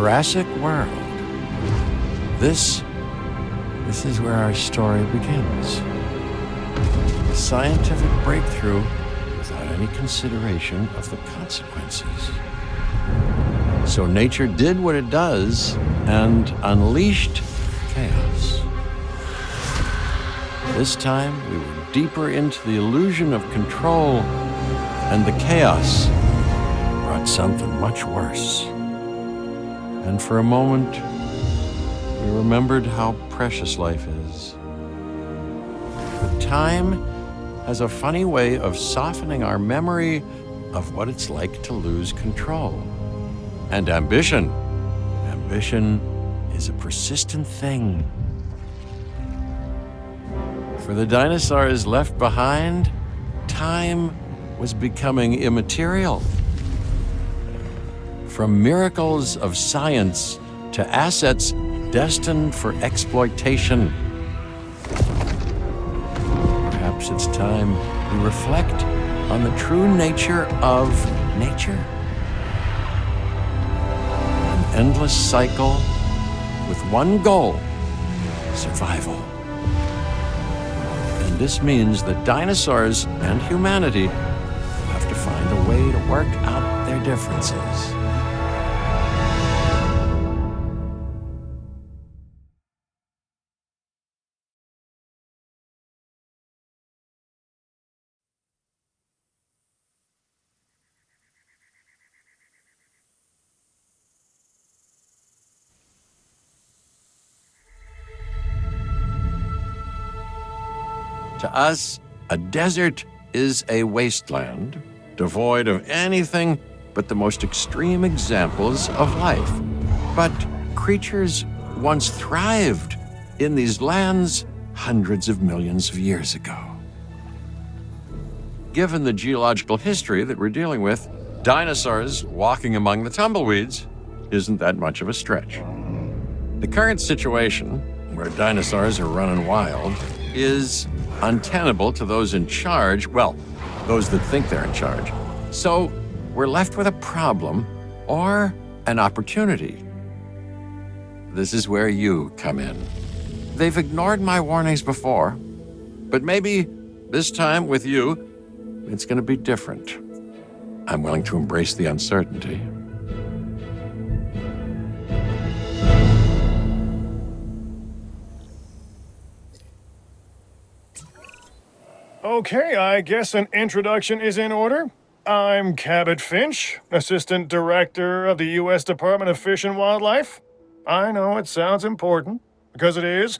Jurassic World. This is where our story begins. A scientific breakthrough without any consideration of the consequences. So nature did what it does and unleashed chaos. This time, we were deeper into the illusion of control, and the chaos brought something much worse. And for a moment, we remembered how precious life is. But time has a funny way of softening our memory of what it's like to lose control. And ambition is a persistent thing. For the dinosaurs left behind, time was becoming immaterial. From miracles of science to assets destined for exploitation. Perhaps it's time we reflect on the true nature of nature. An endless cycle with one goal: survival. And this means that dinosaurs and humanity will have to find a way to work out their differences. To us, a desert is a wasteland, devoid of anything but the most extreme examples of life. But creatures once thrived in these lands hundreds of millions of years ago. Given the geological history that we're dealing with, dinosaurs walking among the tumbleweeds isn't that much of a stretch. The current situation, where dinosaurs are running wild, is untenable to those in charge, well, those that think they're in charge. So we're left with a problem or an opportunity. This is where you come in. They've ignored my warnings before, but maybe this time with you, it's going to be different. I'm willing to embrace the uncertainty. Okay, I guess an introduction is in order. I'm Cabot Finch, Assistant Director of the U.S. Department of Fish and Wildlife. I know it sounds important, because it is,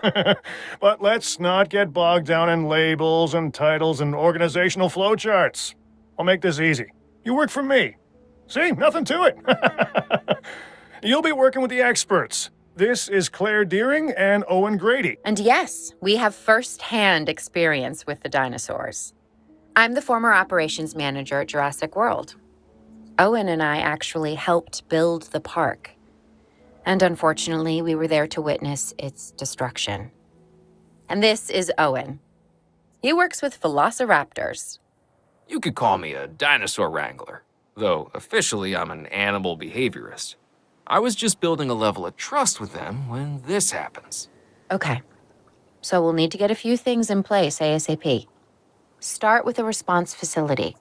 but let's not get bogged down in labels and titles and organizational flowcharts. I'll make this easy. You work for me. See, nothing to it. You'll be working with the experts. This is Claire Deering and Owen Grady. And yes, we have first-hand experience with the dinosaurs. I'm the former operations manager at Jurassic World. Owen and I actually helped build the park. And unfortunately, we were there to witness its destruction. And this is Owen. He works with velociraptors. You could call me a dinosaur wrangler, though officially I'm an animal behaviorist. I was just building a level of trust with them when this happens. Okay, so we'll need to get a few things in place ASAP. Start with a response facility,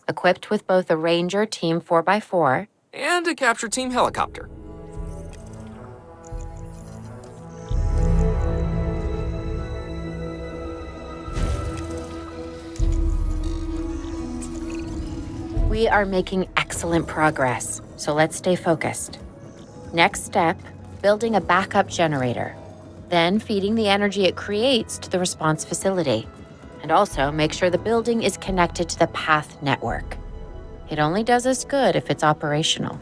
equipped with both a Ranger Team 4x4 and a capture team helicopter. We are making excellent progress, so let's stay focused. Next step, building a backup generator. Then feeding the energy it creates to the response facility. And also make sure the building is connected to the path network. It only does us good if it's operational.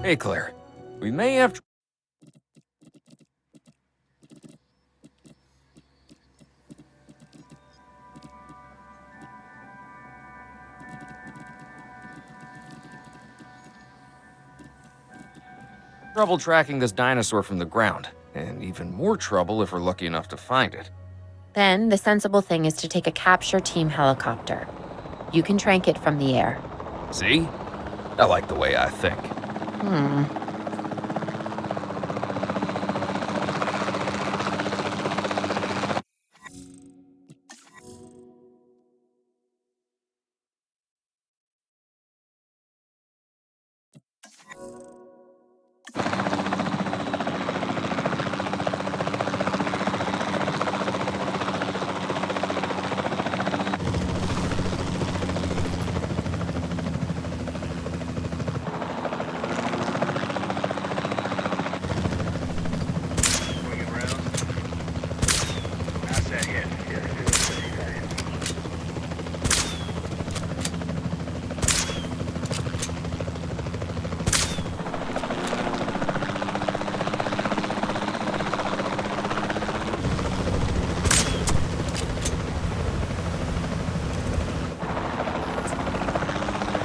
Hey, Claire. We may have trouble tracking this dinosaur from the ground. and even more trouble if we're lucky enough to find it. Then the sensible thing is to take a capture team helicopter. You can trank it from the air. See? I like the way I think.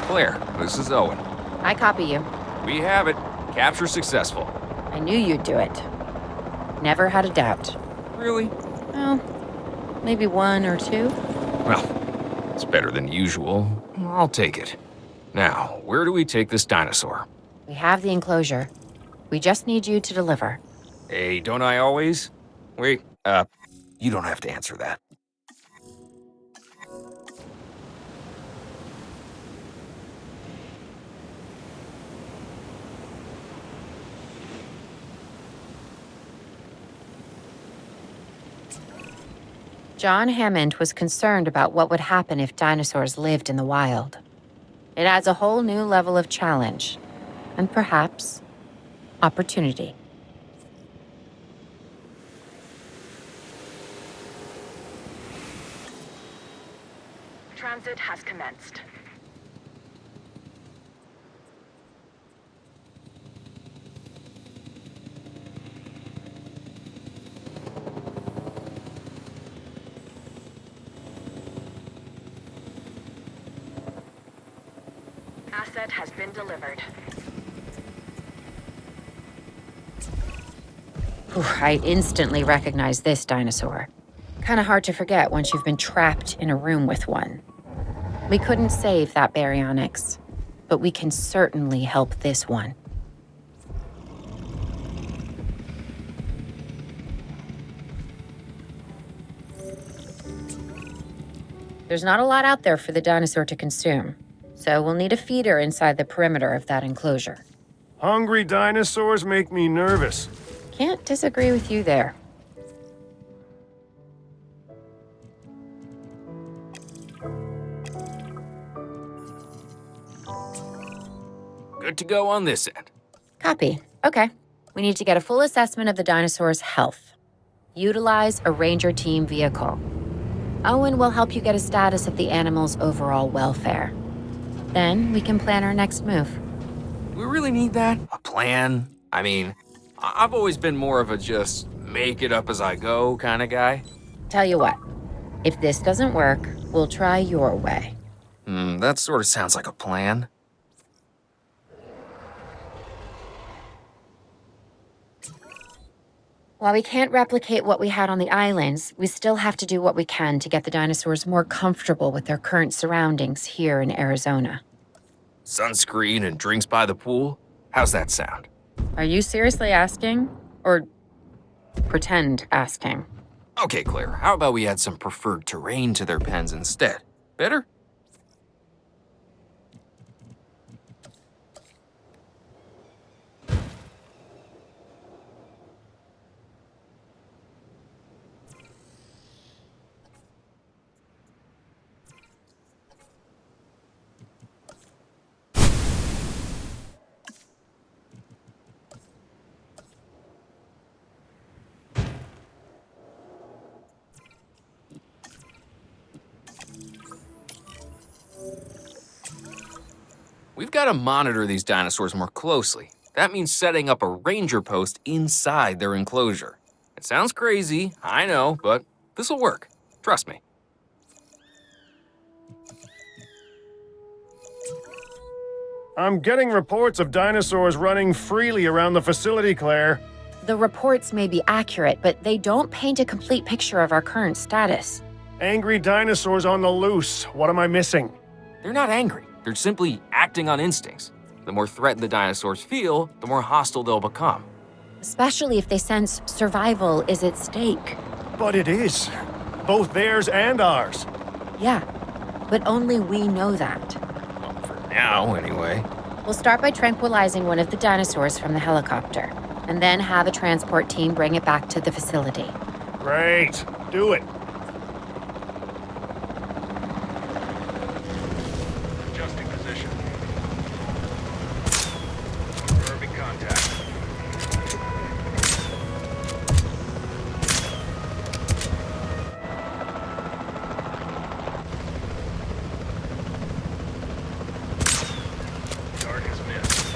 Claire, this is Owen. I copy you. We have it. Capture successful. I knew you'd do it. Never had a doubt. Really? Well, maybe one or two. Well, it's better than usual. I'll take it. Now, where do we take this dinosaur? We have the enclosure. We just need you to deliver. Hey, don't I always? Wait, you don't have to answer that. John Hammond was concerned about what would happen if dinosaurs lived in the wild. It adds a whole new level of challenge, and perhaps opportunity. Transit has commenced. Asset has been delivered. I instantly recognize this dinosaur. Kinda hard to forget once you've been trapped in a room with one. We couldn't save that baryonyx, but we can certainly help this one. There's not a lot out there for the dinosaur to consume, so we'll need a feeder inside the perimeter of that enclosure. Hungry dinosaurs make me nervous. Can't disagree with you there. Good to go on this end. Copy. Okay. We need to get a full assessment of the dinosaur's health. Utilize a ranger team vehicle. Owen will help you get a status of the animal's overall welfare. Then we can plan our next move. We really need that? A plan? I mean, I've always been more of a just make it up as I go kind of guy. Tell you what, if this doesn't work, we'll try your way. That sort of sounds like a plan. While we can't replicate what we had on the islands, we still have to do what we can to get the dinosaurs more comfortable with their current surroundings here in Arizona. Sunscreen and drinks by the pool? How's that sound? Are you seriously asking? Or pretend asking? Okay, Claire, how about we add some preferred terrain to their pens instead? Better? We've got to monitor these dinosaurs more closely. That means setting up a ranger post inside their enclosure. It sounds crazy, I know, but this'll work. Trust me. I'm getting reports of dinosaurs running freely around the facility, Claire. The reports may be accurate, but they don't paint a complete picture of our current status. Angry dinosaurs on the loose. What am I missing? They're not angry. They're simply acting on instincts. The more threatened the dinosaurs feel, the more hostile they'll become. Especially if they sense survival is at stake. But it is. Both theirs and ours. Yeah, but only we know that. For now, anyway. We'll start by tranquilizing one of the dinosaurs from the helicopter, and then have a transport team bring it back to the facility. Great. Do it. Adjusting position. Confirming contact. Target's missed.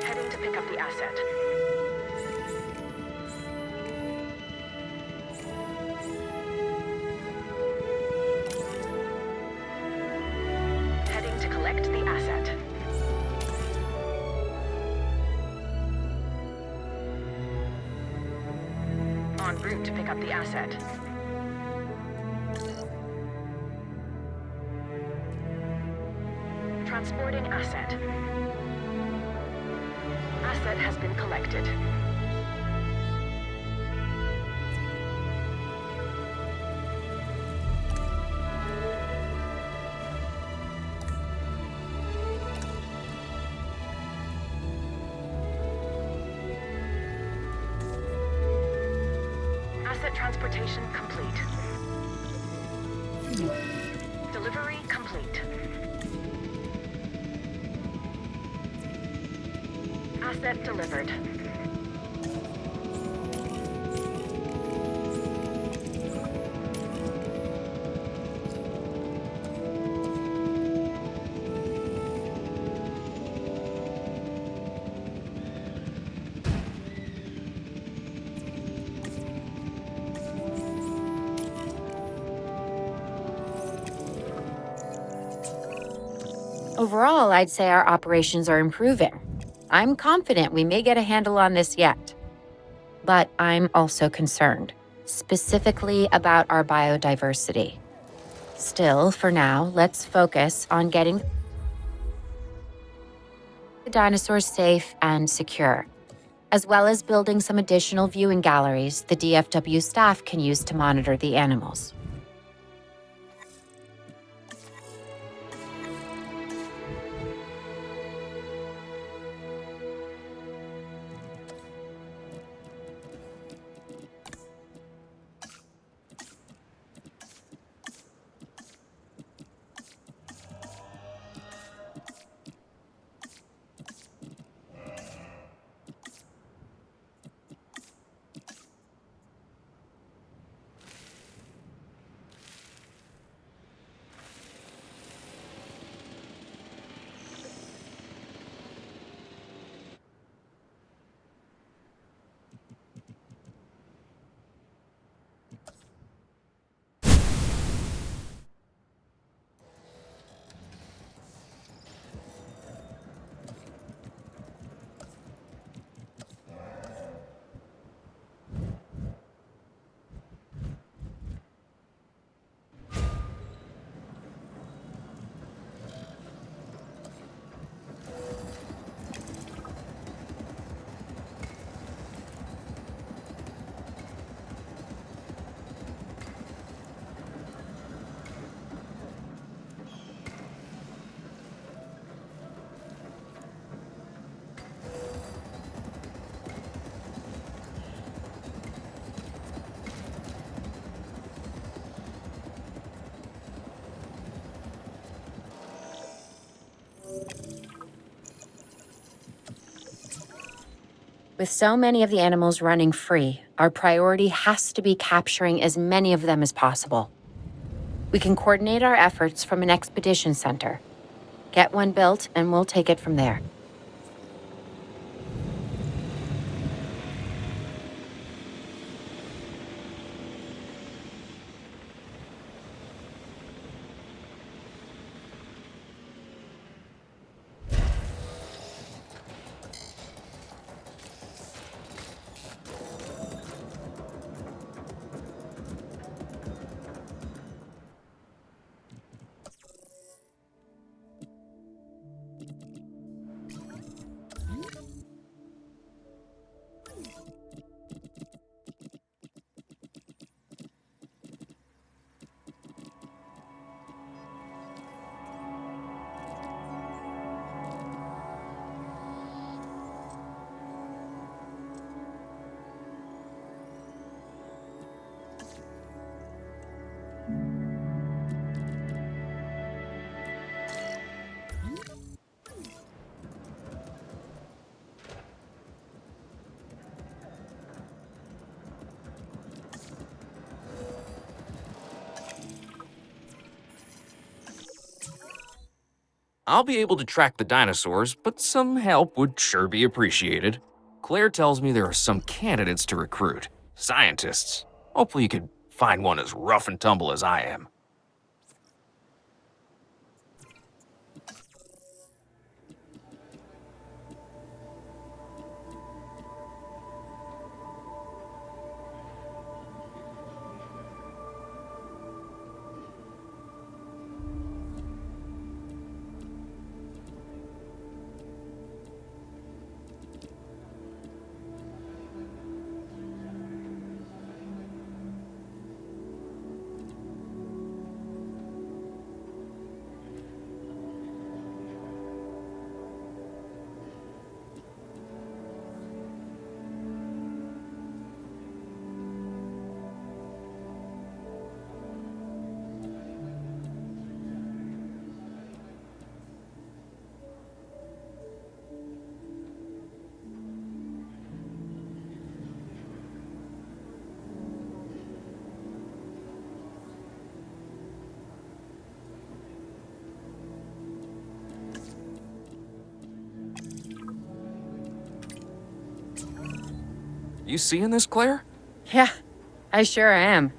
Heading to pick up the asset. Heading to collect the asset. En route to pick up the asset. Transporting asset. Asset has been collected. Asset transportation complete. Delivery complete. Asset delivered. Overall, I'd say our operations are improving. I'm confident we may get a handle on this yet. But I'm also concerned, specifically about our biodiversity. Still, for now, let's focus on getting the dinosaurs safe and secure, as well as building some additional viewing galleries the DFW staff can use to monitor the animals. With so many of the animals running free, our priority has to be capturing as many of them as possible. We can coordinate our efforts from an expedition center. Get one built, and we'll take it from there. I'll be able to track the dinosaurs, but some help would sure be appreciated. Claire tells me there are some candidates to recruit. Scientists. Hopefully you could find one as rough and tumble as I am. You seeing this, Claire? Yeah, I sure am.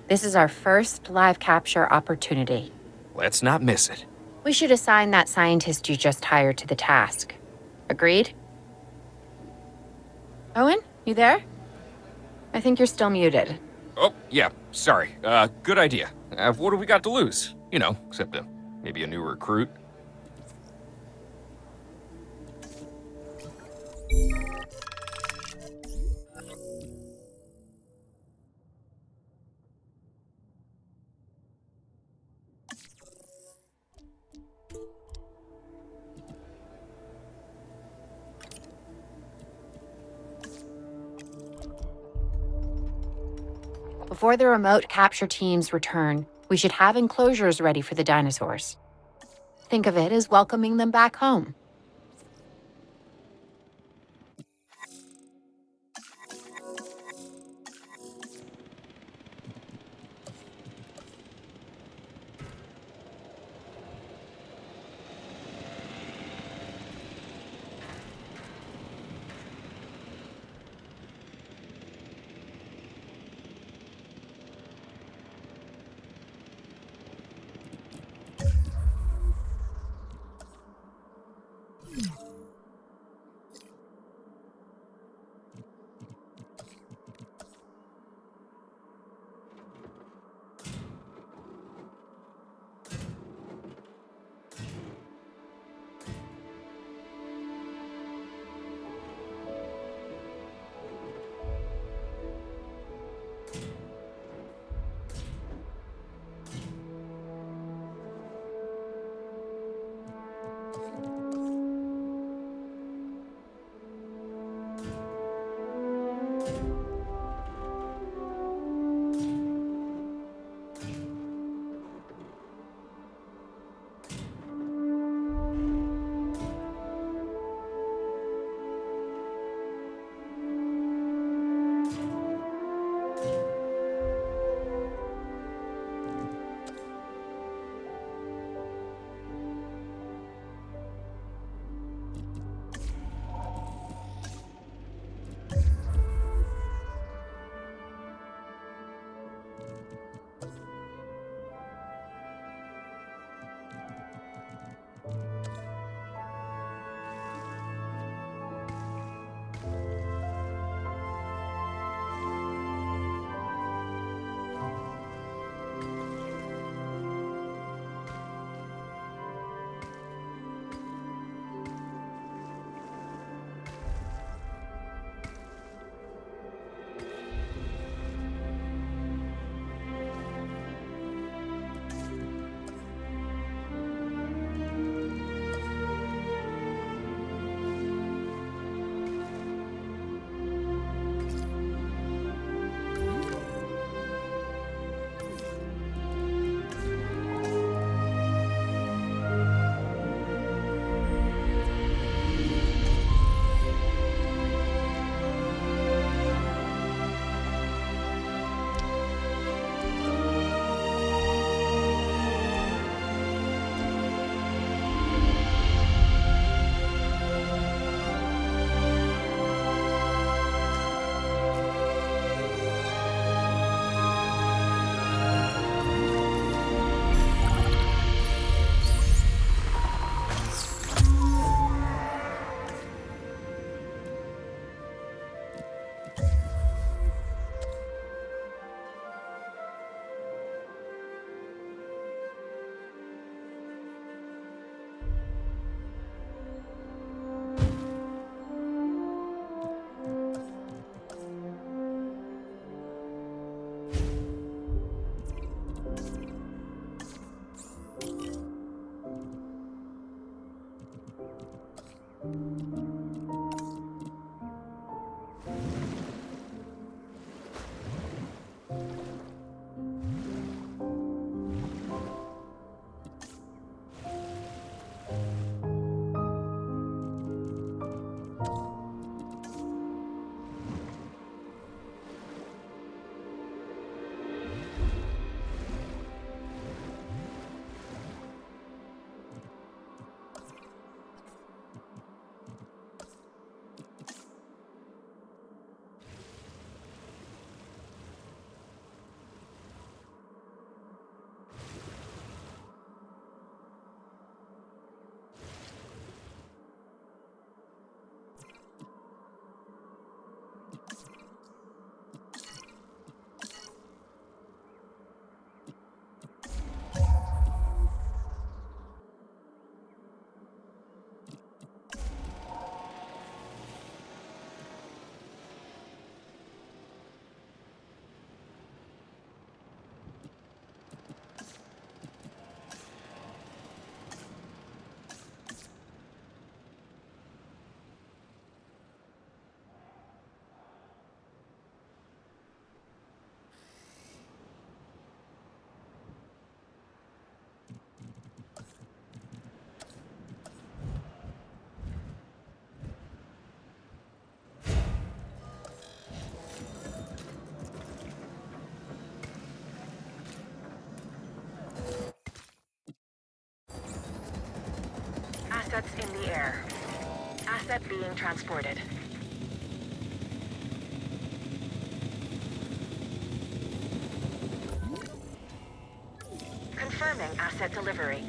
This is our first live capture opportunity. Let's not miss it. We should assign that scientist you just hired to the task. Agreed? Owen, you there? I think you're still muted. Oh, yeah, sorry. Good idea. What do we got to lose? You know, except maybe a new recruit. Before the remote capture teams return, we should have enclosures ready for the dinosaurs. Think of it as welcoming them back home. the air. Asset being transported. Confirming asset delivery.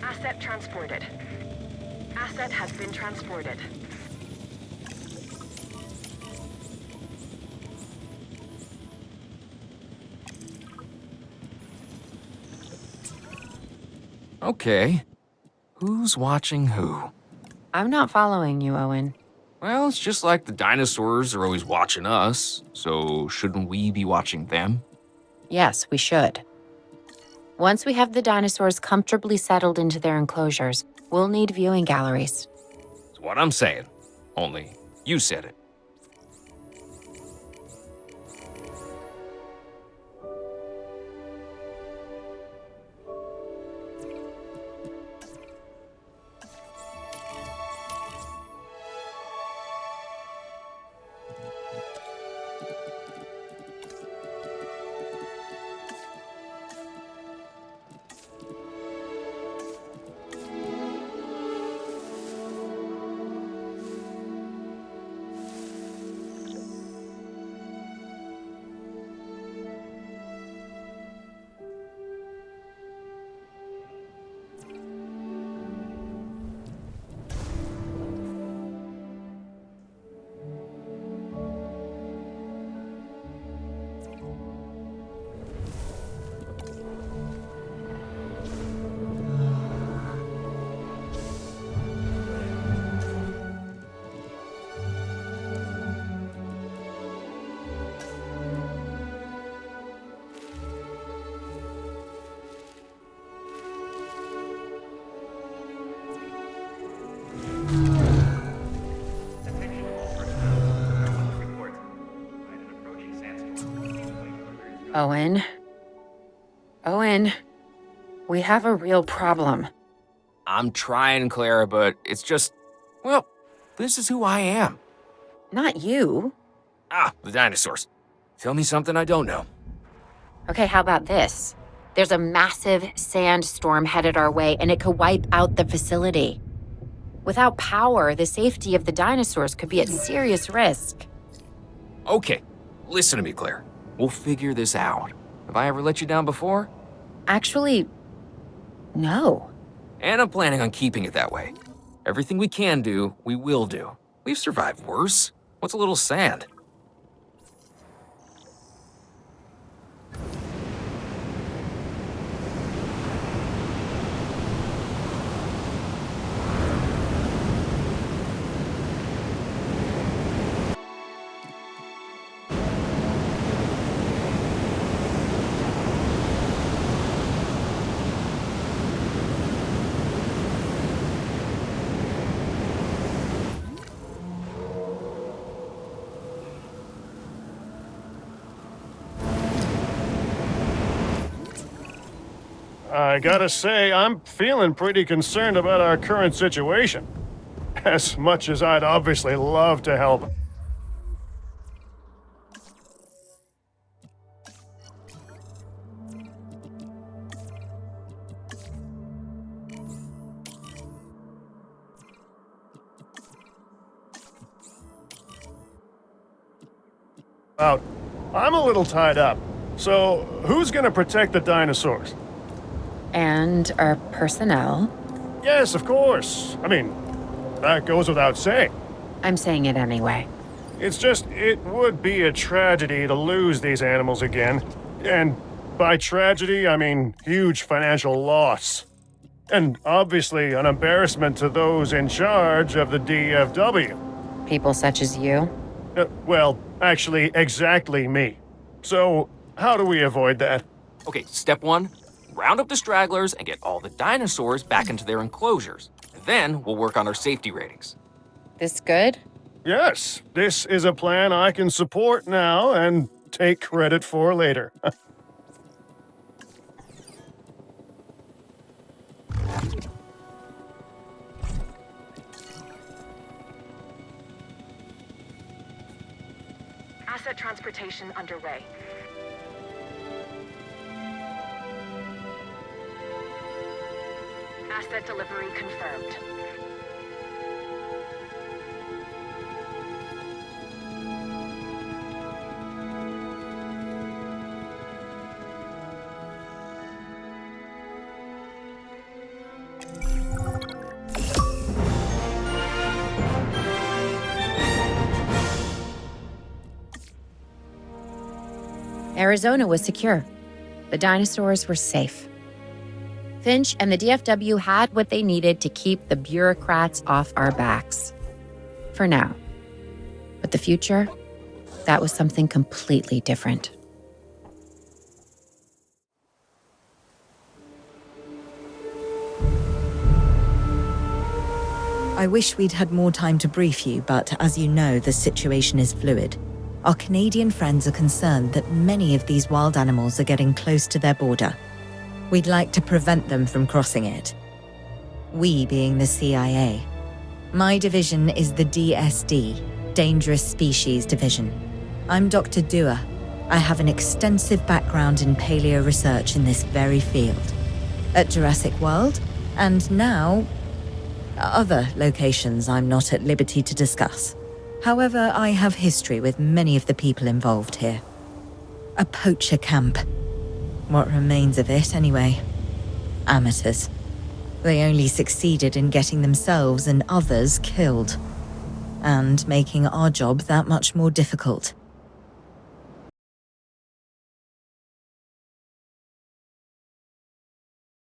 Asset transported. Asset has been transported. Okay. Who's watching who? I'm not following you, Owen. Well, it's just like the dinosaurs are always watching us, so shouldn't we be watching them? Yes, we should. Once we have the dinosaurs comfortably settled into their enclosures, we'll need viewing galleries. That's what I'm saying. Only, you said it. Owen. Owen, we have a real problem. I'm trying, Clara, but it's just, well, this is who I am. Not you. The dinosaurs. Tell me something I don't know. Okay, how about this? There's a massive sandstorm headed our way, and it could wipe out the facility. Without power, the safety of the dinosaurs could be at serious risk. Okay, listen to me, Claire. We'll figure this out. Have I ever let you down before? Actually, no. And I'm planning on keeping it that way. Everything we can do, we will do. We've survived worse. What's a little sand? I gotta say, I'm feeling pretty concerned about our current situation. As much as I'd obviously love to help. Out. I'm a little tied up. So, who's gonna protect the dinosaurs? And our personnel. Yes, of course. I mean, that goes without saying. I'm saying it anyway. It's just, it would be a tragedy to lose these animals again. And by tragedy, I mean huge financial loss. And obviously an embarrassment to those in charge of the DFW. People such as you. Well, actually, exactly me. So, how do we avoid that? Okay, step one, round up the stragglers and get all the dinosaurs back into their enclosures. Then we'll work on our safety ratings. This good? Yes, this is a plan I can support now and take credit for later. Asset transportation underway. Asset delivery confirmed. Arizona was secure. The dinosaurs were safe. Finch and the DFW had what they needed to keep the bureaucrats off our backs. For now. But the future, that was something completely different. I wish we'd had more time to brief you, but as you know, the situation is fluid. Our Canadian friends are concerned that many of these wild animals are getting close to their border. We'd like to prevent them from crossing it. We being the CIA. My division is the DSD, Dangerous Species Division. I'm Dr. Dua. I have an extensive background in paleo research in this very field. At Jurassic World, and now other locations I'm not at liberty to discuss. However, I have history with many of the people involved here. A poacher camp. What remains of it, anyway. Amateurs. They only succeeded in getting themselves and others killed. And making our job that much more difficult.